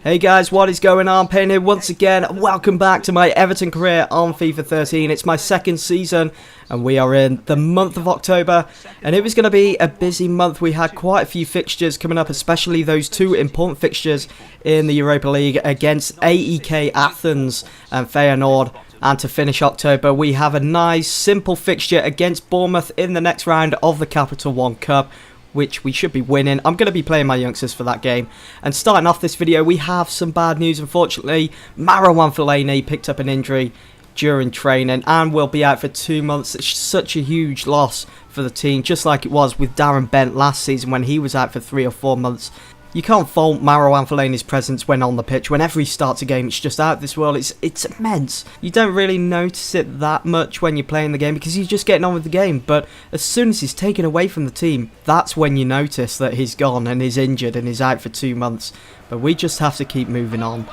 Hey guys, what is going on? Payne here once again. Welcome back to my Everton career on FIFA 13. It's my second season and we are in the month of October, and it was going to be a busy month. We had quite a few fixtures coming up, especially those two important fixtures in the Europa League against AEK Athens and Feyenoord. And to finish October, we have a nice simple fixture against Bournemouth in the next round of the Capital One Cup, which we should be winning. I'm going to be playing my youngsters for that game. And starting off this video, we have some bad news. Unfortunately, Marouane Fellaini picked up an injury during training and will be out for 2 months. It's such a huge loss for the team, just like it was with Darren Bent last season when he was out for 3 or 4 months. You can't fault Marouane Fellaini's presence when on the pitch. Whenever he starts a game, it's just out of this world. It's immense. You don't really notice it that much when you're playing the game because you're just getting on with the game. But as soon as he's taken away from the team, that's when you notice that he's gone and is injured and is out for 2 months. But we just have to keep moving on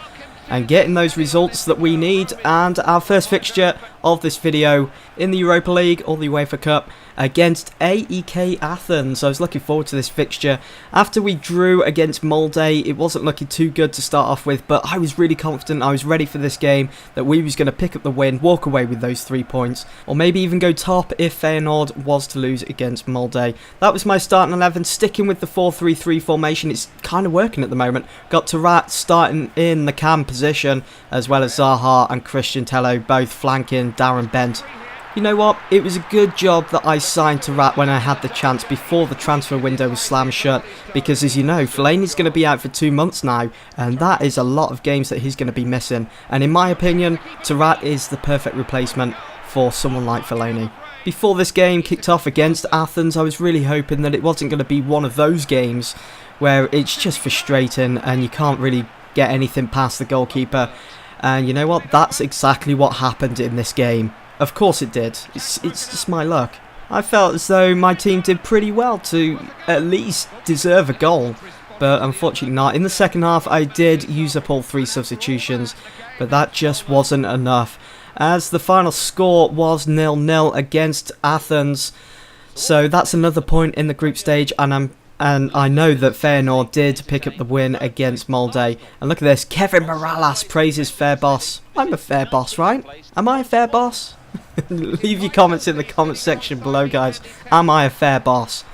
and getting those results that we need. And our first fixture of this video in the Europa League or the UEFA Cup against AEK Athens. I was looking forward to this fixture. After we drew against Molde, it wasn't looking too good to start off with, but I was really confident, I was ready for this game, that we was going to pick up the win, walk away with those 3 points, or maybe even go top if Feyenoord was to lose against Molde. That was my starting 11, sticking with the 4-3-3 formation. It's kind of working at the moment. Got Tarat starting in the cam position, as well as Zaha and Christian Tello both flanking Darren Bent. You know what, it was a good job that I signed Tarat when I had the chance before the transfer window was slammed shut, because as you know, Fellaini's going to be out for 2 months now, and that is a lot of games that he's going to be missing. And in my opinion, Tarat is the perfect replacement for someone like Fellaini. Before this game kicked off against Athens, I was really hoping that it wasn't going to be one of those games where it's just frustrating and you can't really get anything past the goalkeeper. And you know what, that's exactly what happened in this game. Of course it did. It's just my luck. I felt as though my team did pretty well to at least deserve a goal, but unfortunately not. In the second half I did use up all 3 substitutions, but that just wasn't enough, as the final score was 0-0 against Athens. So that's another point in the group stage, and I know that Feyenoord did pick up the win against Molde. And look at this, Kevin Morales praises fair boss. I'm a fair boss, right? Am I a fair boss? Leave your comments in the comment section below, guys. Am I a fair boss?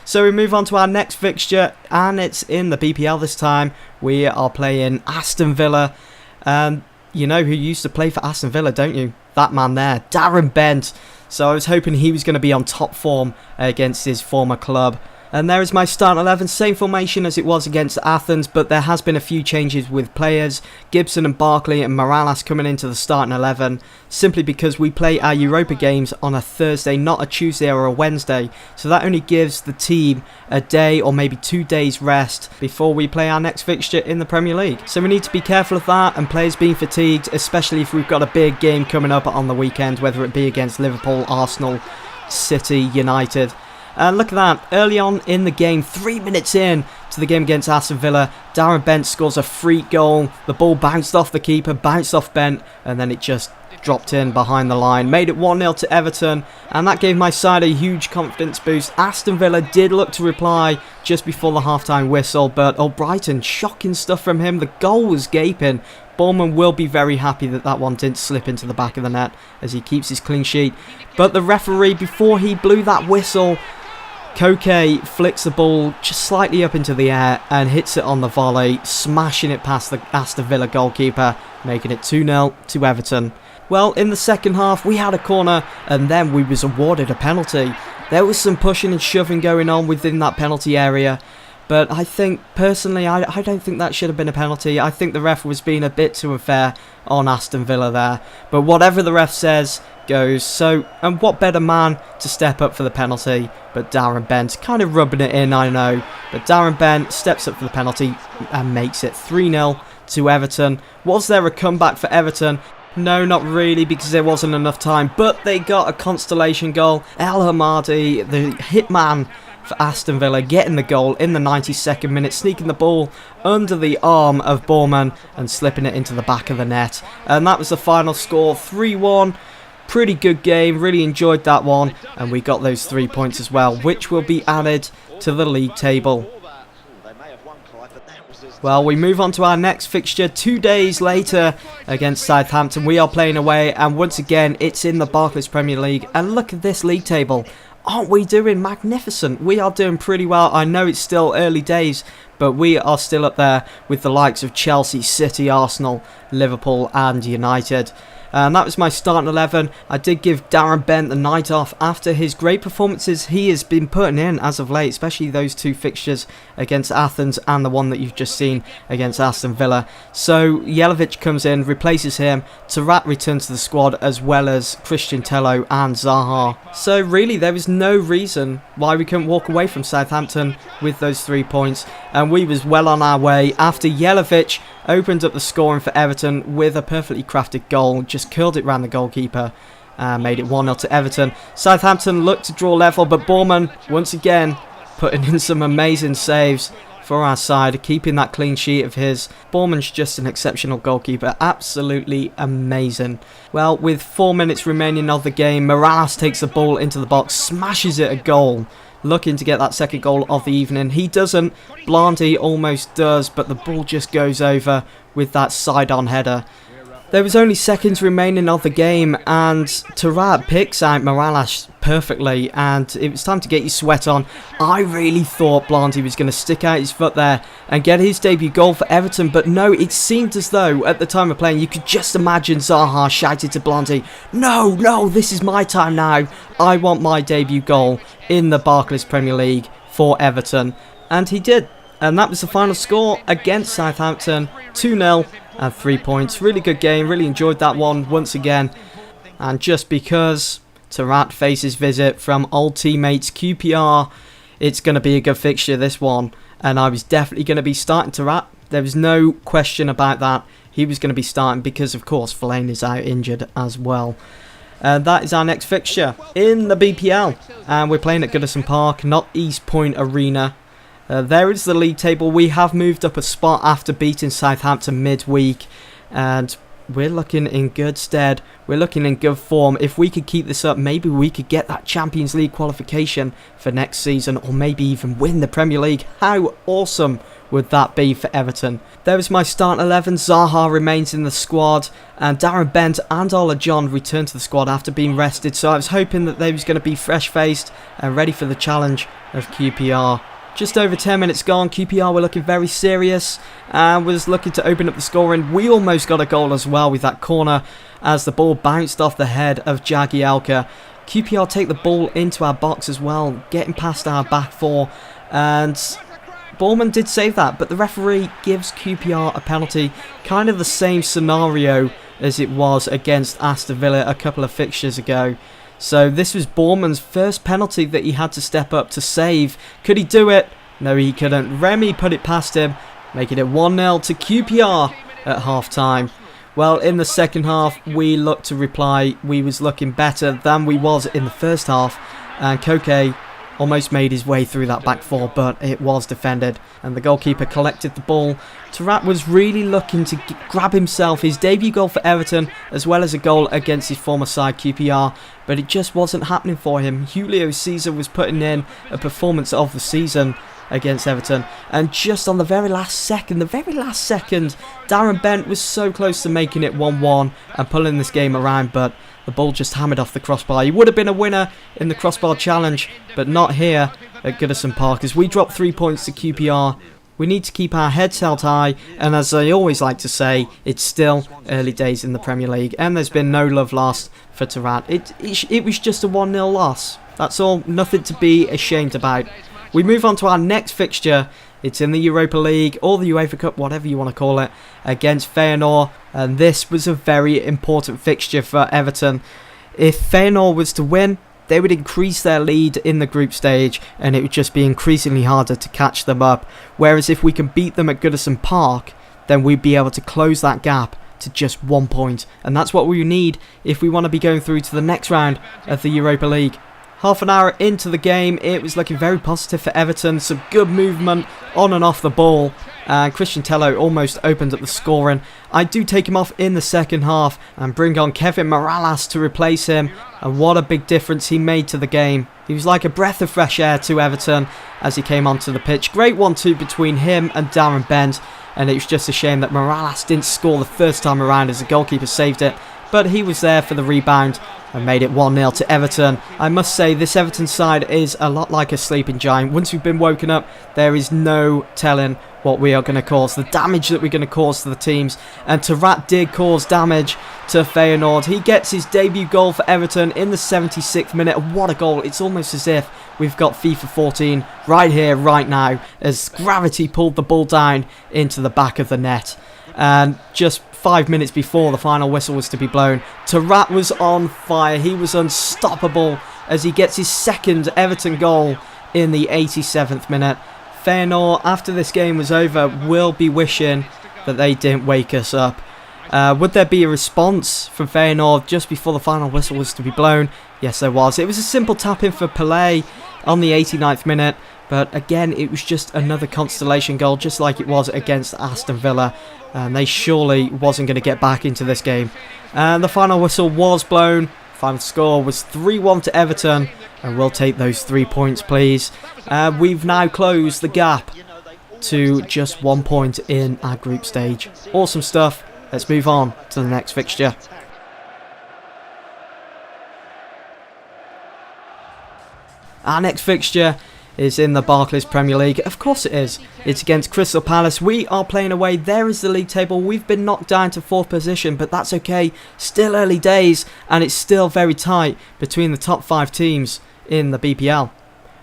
So we move on to our next fixture, and it's in the BPL this time. We are playing Aston Villa. You know who used to play for Aston Villa, don't you? That man there, Darren Bent. So I was hoping he was going to be on top form against his former club. And there is my starting 11, same formation as it was against Athens, but there has been a few changes with players. Gibson and Barkley and Morales coming into the starting 11, simply because we play our Europa games on a Thursday, not a Tuesday or a Wednesday. So that only gives the team a day or maybe 2 days rest before we play our next fixture in the Premier League. So we need to be careful of that, and players being fatigued, especially if we've got a big game coming up on the weekend, whether it be against Liverpool, Arsenal, City, United. Look at that, early on in the game, 3 minutes in to the game against Aston Villa, Darren Bent scores a free goal. The ball bounced off the keeper, bounced off Bent, and then it just dropped in behind the line. Made it 1-0 to Everton, and that gave my side a huge confidence boost. Aston Villa did look to reply just before the half-time whistle, but Brighton, shocking stuff from him. The goal was gaping. Bournemouth will be very happy that that one didn't slip into the back of the net as he keeps his clean sheet. But the referee, before he blew that whistle, Koke flicks the ball just slightly up into the air and hits it on the volley, smashing it past the Aston Villa goalkeeper, making it 2-0 to Everton. Well, in the second half we had a corner and then we was awarded a penalty. There was some pushing and shoving going on within that penalty area, but I think, personally, I don't think that should have been a penalty. I think the ref was being a bit too unfair on Aston Villa there. But whatever the ref says goes. So, and what better man to step up for the penalty but Darren Bent. Kind of rubbing it in, I know. But Darren Bent steps up for the penalty and makes it 3-0 to Everton. Was there a comeback for Everton? No, not really, because there wasn't enough time. But they got a consolation goal. El Hamadi, the hitman for Aston Villa, getting the goal in the 92nd minute, sneaking the ball under the arm of Bournemouth and slipping it into the back of the net. And that was the final score, 3-1. Pretty good game, really enjoyed that one, and we got those 3 points as well, which will be added to the league table. Well, we move on to our next fixture 2 days later against Southampton. We are playing away, and once again, it's in the Barclays Premier League. And look at this league table. Aren't we doing magnificent? We are doing pretty well. I know it's still early days, but we are still up there with the likes of Chelsea, City, Arsenal, Liverpool and United. And that was my starting 11. I did give Darren Bent the night off after his great performances he has been putting in as of late, especially those two fixtures against Athens and the one that you've just seen against Aston Villa. So Jelavic comes in, replaces him. Tarat returns to the squad, as well as Christian Tello and Zaha. So really there was no reason why we couldn't walk away from Southampton with those 3 points, and we was well on our way after Jelavic opened up the scoring for Everton with a perfectly crafted goal, just curled it round the goalkeeper and made it 1-0 to Everton. Southampton looked to draw level, but Borman once again putting in some amazing saves for our side, keeping that clean sheet of his. Borman's just an exceptional goalkeeper, absolutely amazing. Well, with 4 minutes remaining of the game, Morales takes the ball into the box, smashes it a goal, looking to get that second goal of the evening. He doesn't, Blandy almost does, but the ball just goes over with that side-on header. There was only seconds remaining of the game, and Tarat picks out Morales perfectly, and it was time to get your sweat on. I really thought Blandy was going to stick out his foot there and get his debut goal for Everton, but no, it seemed as though at the time of playing you could just imagine Zaha shouted to Blandy, no, this is my time now. I want my debut goal in the Barclays Premier League for Everton, and he did. And that was the final score against Southampton, 2-0 and 3 points. Really good game, really enjoyed that one once again. And just because Tarat faces visit from old teammates QPR, it's going to be a good fixture, this one. And I was definitely going to be starting Tarat. There was no question about that. He was going to be starting because, of course, Fellaini is out injured as well. And that is our next fixture in the BPL. And we're playing at Goodison Park, not East Point Arena. There is the league table. We have moved up a spot after beating Southampton midweek, and we're looking in good stead. We're looking in good form. If we could keep this up, maybe we could get that Champions League qualification for next season, or maybe even win the Premier League. How awesome would that be for Everton? There is my starting 11. Zaha remains in the squad, and Darren Bent and Ola John return to the squad after being rested, so I was hoping that they was going to be fresh-faced and ready for the challenge of QPR. Just over 10 minutes gone, QPR were looking very serious and was looking to open up the scoring. We almost got a goal as well with that corner as the ball bounced off the head of Jagielka. QPR take the ball into our box as well, getting past our back four, and Borman did save that, but the referee gives QPR a penalty. Kind of the same scenario as it was against Aston Villa a couple of fixtures ago. So this was Borman's first penalty that he had to step up to save. Could he do it? No, he couldn't. Remy put it past him, making it 1-0 to QPR at half-time. Well, in the second half, we looked to reply. We was looking better than we was in the first half, and Koke almost made his way through that back four, but it was defended, and the goalkeeper collected the ball. Tarat was really looking to grab himself his debut goal for Everton, as well as a goal against his former side QPR, but it just wasn't happening for him. Julio Cesar was putting in a performance of the season against Everton, and just on the very last second, Darren Bent was so close to making it 1-1 and pulling this game around, but the ball just hammered off the crossbar. He would have been a winner in the crossbar challenge, but not here at Goodison Park, as we drop 3 points to QPR. We need to keep our heads held high, and as I always like to say, it's still early days in the Premier League, and there's been no love lost for Tarat. It was just a 1-0 loss. That's all, nothing to be ashamed about. We move on to our next fixture. It's in the Europa League, or the UEFA Cup, whatever you want to call it, against Feyenoord. And this was a very important fixture for Everton. If Feyenoord was to win, they would increase their lead in the group stage, and it would just be increasingly harder to catch them up. Whereas if we can beat them at Goodison Park, then we'd be able to close that gap to just 1 point. And that's what we need if we want to be going through to the next round of the Europa League. Half an hour into the game, it was looking very positive for Everton. Some good movement on and off the ball. Christian Tello almost opened up the scoring. I do take him off in the second half and bring on Kevin Morales to replace him. And what a big difference he made to the game. He was like a breath of fresh air to Everton as he came onto the pitch. Great 1-2 between him and Darren Bent. and it was just a shame that Morales didn't score the first time around as the goalkeeper saved it, but he was there for the rebound and made it 1-0 to Everton. I must say, this Everton side is a lot like a sleeping giant. Once we've been woken up, there is no telling what we are going to cause, the damage that we're going to cause to the teams. And Tarat did cause damage to Feyenoord. He gets his debut goal for Everton in the 76th minute. What a goal. It's almost as if we've got FIFA 14 right here, right now, as gravity pulled the ball down into the back of the net. And just 5 minutes before the final whistle was to be blown, Tarat was on fire. He was unstoppable as he gets his second Everton goal in the 87th minute. Feyenoord, after this game was over, will be wishing that they didn't wake us up. Would there be a response from Feyenoord just before the final whistle was to be blown? Yes, there was. It was a simple tap-in for Pelé on the 89th minute. But again, it was just another consolation goal, just like it was against Aston Villa. And they surely wasn't going to get back into this game. And the final whistle was blown. Final score was 3-1 to Everton. And we'll take those 3 points, please. We've now closed the gap to just 1 point in our group stage. Awesome stuff. Let's move on to the next fixture. Our next fixture is in the Barclays Premier League. Of course it is. It's against Crystal Palace. We are playing away. There is the league table. We've been knocked down to 4th position, but that's okay. Still early days, and it's still very tight between the top 5 teams in the BPL.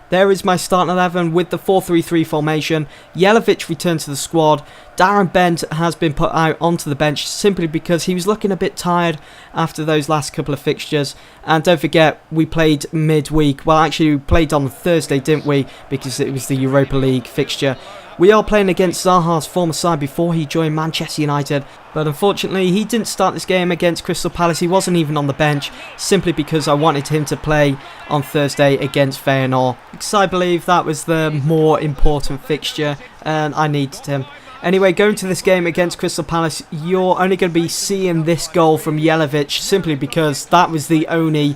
There is my starting 11 with the 4-3-3 formation. Jelavic returned to the squad. Darren Bent has been put out onto the bench simply because he was looking a bit tired after those last couple of fixtures. And don't forget, we played midweek. Well, actually, we played on Thursday, didn't we? Because it was the Europa League fixture. We are playing against Zaha's former side before he joined Manchester United, but unfortunately he didn't start this game against Crystal Palace. He wasn't even on the bench, simply because I wanted him to play on Thursday against Feyenoord, because I believe that was the more important fixture and I needed him. Anyway, going to this game against Crystal Palace, you're only going to be seeing this goal from Jelavic simply because that was the only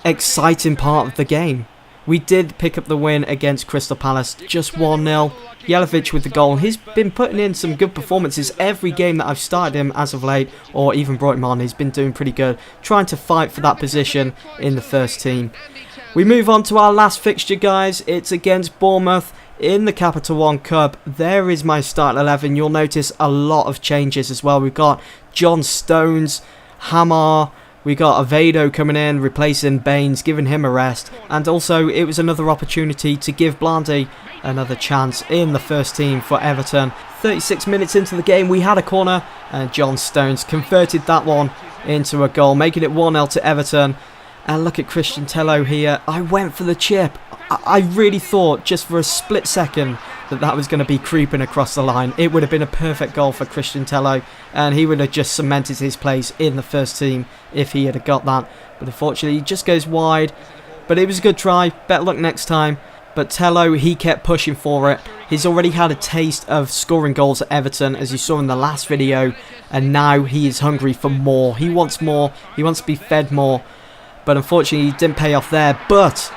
exciting part of the game. We did pick up the win against Crystal Palace, just 1-0. Jelavic with the goal. He's been putting in some good performances every game that I've started him as of late, or even brought him on. He's been doing pretty good, trying to fight for that position in the first team. We move on to our last fixture, guys. It's against Bournemouth in the Capital One Cup. There is my start 11. You'll notice a lot of changes as well. We've got John Stones, Hamar. We got Avedo coming in, replacing Baines, giving him a rest. And also, it was another opportunity to give Blandy another chance in the first team for Everton. 36 minutes into the game, we had a corner, and John Stones converted that one into a goal, making it 1-0 to Everton. And look at Christian Tello here. I went for the chip. I really thought, just for a split second, that was going to be creeping across the line. It would have been a perfect goal for Christian Tello, and he would have just cemented his place in the first team if he had got that. But unfortunately, he just goes wide. But it was a good try. Better luck next time. But Tello, he kept pushing for it. He's already had a taste of scoring goals at Everton, as you saw in the last video, and now he is hungry for more. He wants more. He wants to be fed more. But unfortunately, he didn't pay off there. But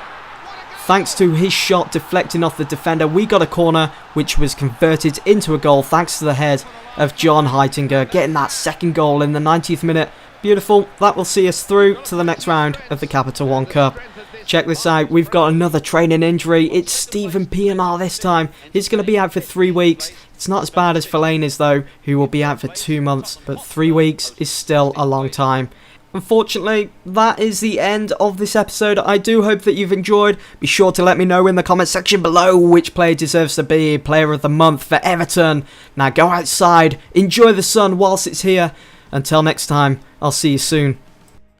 thanks to his shot deflecting off the defender, we got a corner which was converted into a goal thanks to the head of John Heitinger, getting that second goal in the 90th minute. Beautiful. That will see us through to the next round of the Capital One Cup. Check this out. We've got another training injury. It's Stephen Pienaar this time. He's going to be out for 3 weeks. It's not as bad as Fellaini's though, who will be out for 2 months. But 3 weeks is still a long time. Unfortunately, that is the end of this episode. I do hope that you've enjoyed. Be sure to let me know in the comment section below which player deserves to be Player of the Month for Everton. Now go outside, enjoy the sun whilst it's here. Until next time, I'll see you soon.